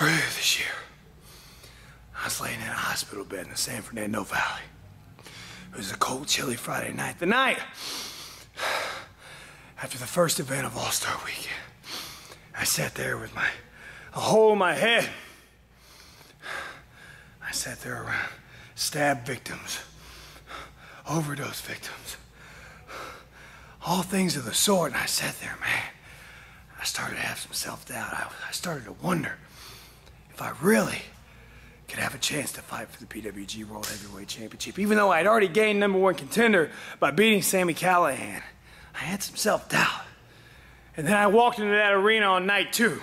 Earlier this year, I was laying in a hospital bed in the San Fernando Valley. It was a cold, chilly Friday night. The night after the first event of All-Star Weekend. I sat there with a hole in my head. I sat there around stab victims, overdose victims, all things of the sort, and I sat there, man. I started to have some self-doubt. I started to wonder if I really could have a chance to fight for the PWG World Heavyweight Championship. Even though I'd already gained #1 contender by beating Sami Callihan, I had some self-doubt. And then I walked into that arena on night 2.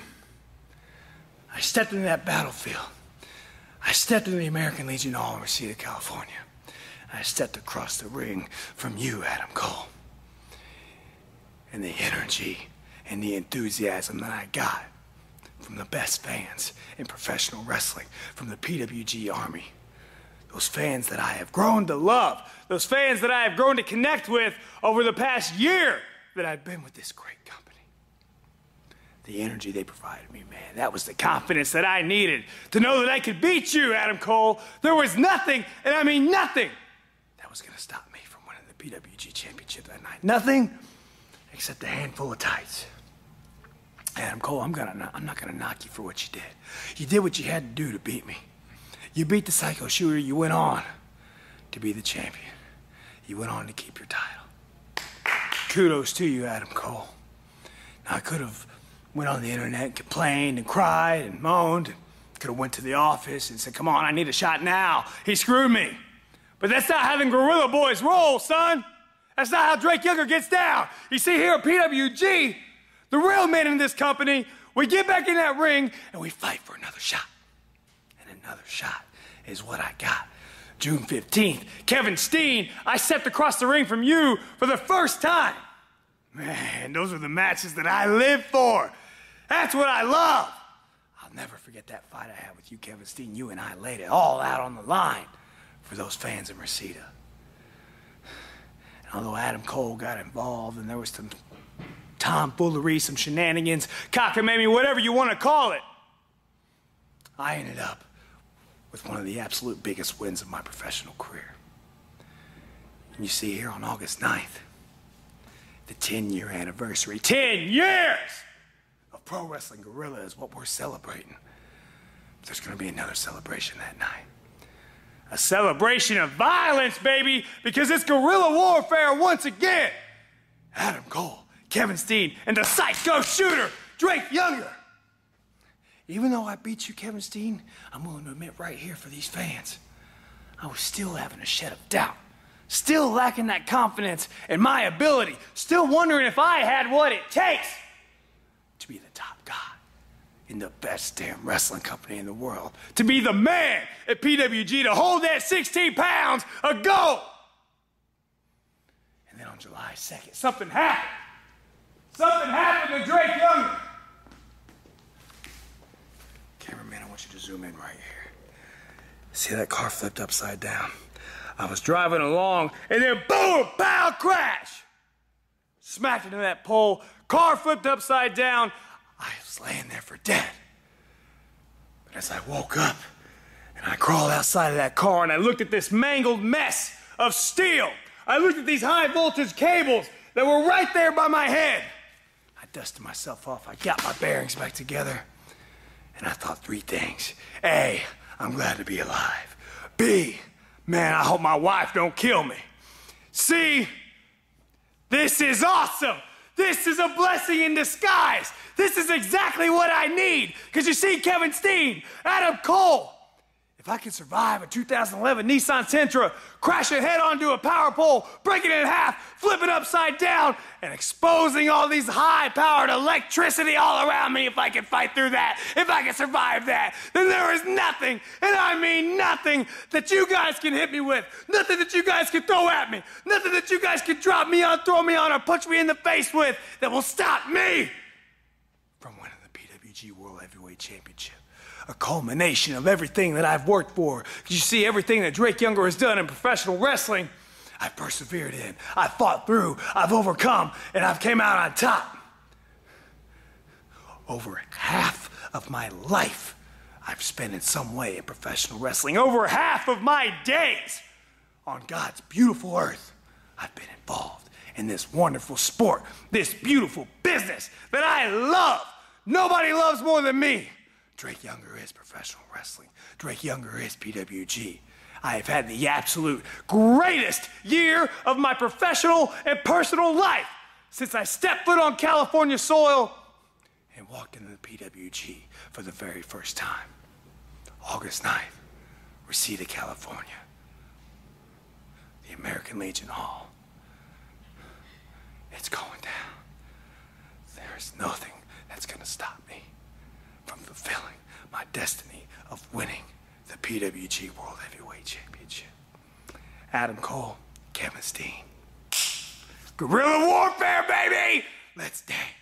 I stepped into that battlefield. I stepped into the American Legion Hall in Reseda, California. I stepped across the ring from you, Adam Cole. And the energy and the enthusiasm that I got from the best fans in professional wrestling, from the PWG Army. Those fans that I have grown to love, those fans that I have grown to connect with over the past year that I've been with this great company. The energy they provided me, man, that was the confidence that I needed to know that I could beat you, Adam Cole. There was nothing, and I mean nothing, that was gonna stop me from winning the PWG Championship that night. Nothing except a handful of tights. Adam Cole, I'm not gonna knock you for what you did. You did what you had to do to beat me. You beat the Psycho Shooter. You went on to be the champion. You went on to keep your title. Kudos to you, Adam Cole. Now, I could have went on the internet and complained and cried and moaned. Could have went to the office and said, come on, I need a shot now. He screwed me. But that's not how them Gorilla Boys roll, son. That's not how Drake Younger gets down. You see, here at PWG, the real men in this company, we get back in that ring and we fight for another shot. And another shot is what I got. June 15th, Kevin Steen, I stepped across the ring from you for the first time. Man, those are the matches that I live for. That's what I love. I'll never forget that fight I had with you, Kevin Steen. You and I laid it all out on the line for those fans in Reseda. And although Adam Cole got involved and there was some tomfoolery, some shenanigans, cockamamie, whatever you want to call it, I ended up with one of the absolute biggest wins of my professional career. And you see here on August 9th, the 10-year anniversary. 10 years of Pro Wrestling Guerrilla is what we're celebrating. But there's going to be another celebration that night. A celebration of violence, baby, because it's guerrilla warfare once again. Adam Cole, Kevin Steen, and the Psycho Shooter, Drake Younger. Even though I beat you, Kevin Steen, I'm willing to admit right here for these fans, I was still having a shed of doubt. Still lacking that confidence in my ability. Still wondering if I had what it takes to be the top guy in the best damn wrestling company in the world. To be the man at PWG, to hold that 16 pounds of gold. And then on July 2nd, something happened. Something happened to Drake Younger. Cameraman, I want you to zoom in right here. See that car flipped upside down? I was driving along, and then boom, pow, crash! Smacked into that pole, car flipped upside down. I was laying there for dead. But as I woke up, and I crawled outside of that car, and I looked at this mangled mess of steel. I looked at these high voltage cables that were right there by my head. I dusted myself off, I got my bearings back together, and I thought 3 things. A, I'm glad to be alive. B, man, I hope my wife don't kill me. C, this is awesome. This is a blessing in disguise. This is exactly what I need. Because you see, Kevin Steen, Adam Cole, if I can survive a 2011 Nissan Sentra, crashing head onto a power pole, breaking it in half, flipping upside down, and exposing all these high-powered electricity all around me, if I can fight through that, if I can survive that, then there is nothing, and I mean nothing, that you guys can hit me with, nothing that you guys can throw at me, nothing that you guys can drop me on, throw me on, or punch me in the face with that will stop me from winning the PWG World Heavyweight Championship. A culmination of everything that I've worked for. You see, everything that Drake Younger has done in professional wrestling, I've persevered in, I've fought through, I've overcome, and I've came out on top. Over half of my life I've spent in some way in professional wrestling. Over half of my days on God's beautiful earth, I've been involved in this wonderful sport, this beautiful business that I love. Nobody loves more than me. Drake Younger is professional wrestling. Drake Younger is PWG. I have had the absolute greatest year of my professional and personal life since I stepped foot on California soil and walked into the PWG for the very first time. August 9th, Reseda, California. The American Legion Hall. It's going down. There's nothing that's gonna stop me from fulfilling my destiny of winning the PWG World Heavyweight Championship. Adam Cole, Kevin Steen. Guerrilla warfare, baby! Let's dance.